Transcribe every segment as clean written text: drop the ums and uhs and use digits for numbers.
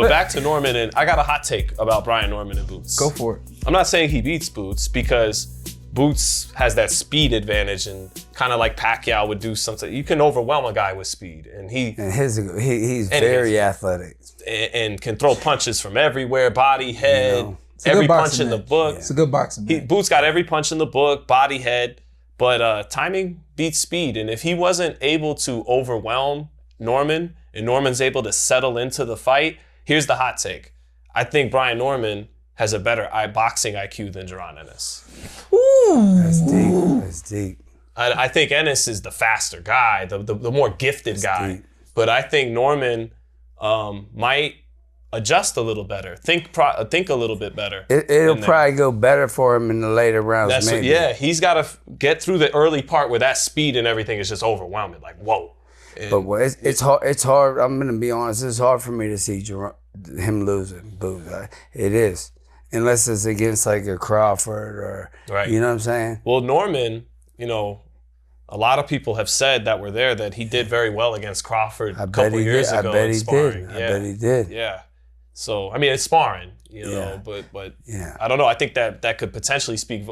But back to Norman, and I got a hot take about Brian Norman and Boots. Go for it. I'm not saying he beats Boots because Boots has that speed advantage, and kind of like Pacquiao would do something. You can overwhelm a guy with speed, and he's very athletic and can throw punches from everywhere, body, head, every punch in the book. Yeah. It's a good boxing match. Boots got every punch in the book, body, head, but timing beats speed. And if he wasn't able to overwhelm Norman, and Norman's able to settle into the fight, here's the hot take. I think Brian Norman has a better boxing IQ than Jaron Ennis. Ooh. That's deep. I think Ennis is the faster guy, the more gifted guy. Deep. But I think Norman might adjust a little better, think a little bit better. It'll probably go better for him in the later rounds. Maybe. He's got to get through the early part where that speed and everything is just overwhelming. Like, whoa. But it's hard. It's hard. I'm gonna be honest. It's hard for me to see him losing. It is, unless it's against like a Crawford or you know what I'm saying. Well, Norman, a lot of people have said that were there that he did very well against Crawford a couple years ago. I bet he sparring. did. I bet he did. Yeah. So I mean, it's sparring, but I don't know. I think that could potentially speak.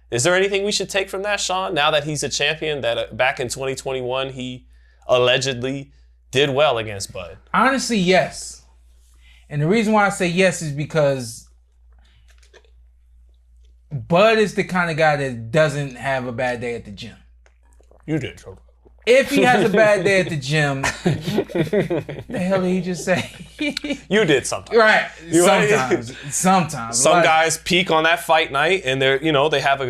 Is there anything we should take from that, Sean? Now that he's a champion, that back in 2021 he allegedly did well against Bud? Honestly, yes. And the reason why I say yes is because Bud is the kind of guy that doesn't have a bad day at the gym. You did, Joe. If he has a bad day at the gym, the hell did he just say? You did sometimes. Right. Sometimes. Some guys peak on that fight night and they're, they have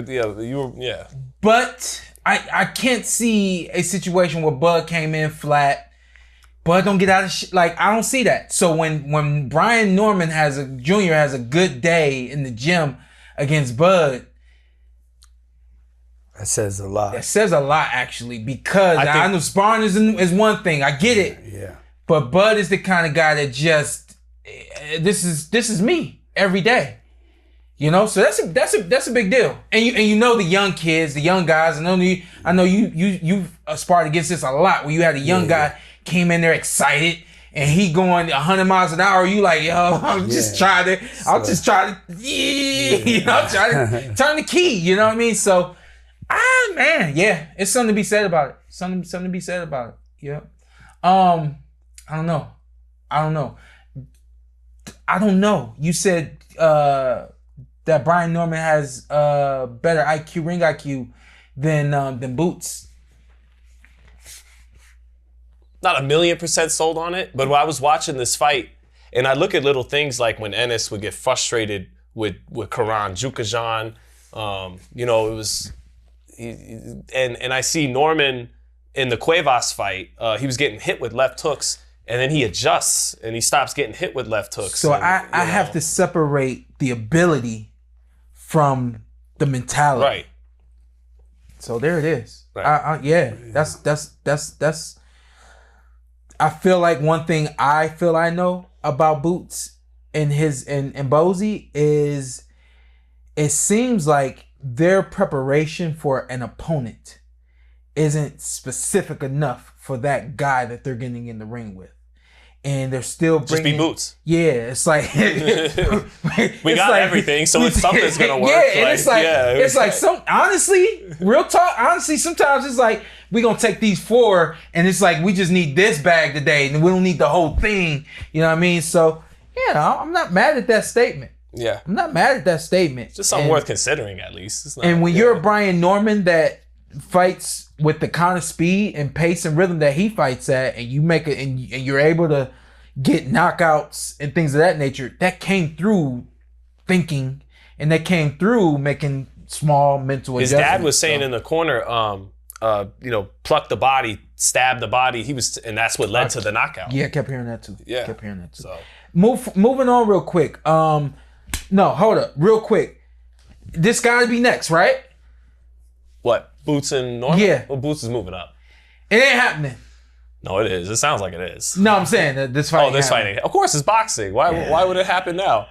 But I can't see a situation where Bud came in flat. Bud don't get out of I don't see that. So when Brian Norman Jr. has a good day in the gym against Bud, that says a lot. That says a lot, actually, because I know sparring is one thing. I get it. Yeah. But Bud is the kind of guy that just this is me every day. So that's a big deal. And you know the young kids, the young guys. I know you sparred against this a lot. Where you had a young guy came in there excited and he going 100 miles an hour. You like, yo, I'm just trying to I'm trying to turn the key. You know what I mean? So, it's something to be said about it. Something to be said about it. Yeah. I don't know. You said that Brian Norman has better ring IQ than Boots. Not 1,000,000% sold on it, but when I was watching this fight, and I look at little things like when Ennis would get frustrated with Karan Jukajan, it was, and I see Norman in the Cuevas fight, he was getting hit with left hooks, and then he adjusts and he stops getting hit with left hooks. So I have to separate the ability from the mentality. Right. So there it is. Right. That's. I feel like one thing I know about Boots and Bozy is it seems like their preparation for an opponent isn't specific enough for that guy that they're getting in the ring with. And they're still bringing... Just be Boots. Yeah, it's like... we got everything, so something's going to work. Yeah, and it's like honestly, real talk, sometimes it's like, we're going to take these 4, and it's like, we just need this bag today, and we don't need the whole thing. You know what I mean? So, I'm not mad at that statement. Yeah. I'm not mad at that statement. Just something worth considering, at least. It's not, and when you're a Brian Norman that fights with the kind of speed and pace and rhythm that he fights at, and you make it, and you're able to get knockouts and things of that nature, that came through thinking, and that came through making small mental adjustments. His dad was saying in the corner, pluck the body, stab the body. And that's what led to the knockout. Yeah, I kept hearing that too. Yeah, kept hearing that too. So moving on real quick. No, hold up, real quick. This got to be next, right? What? Boots and Norman? Yeah. Well, Boots is moving up. It ain't happening. No, it is. It sounds like it is. No, I'm saying that this fight. Fighting. Of course, it's boxing. Why would it happen now?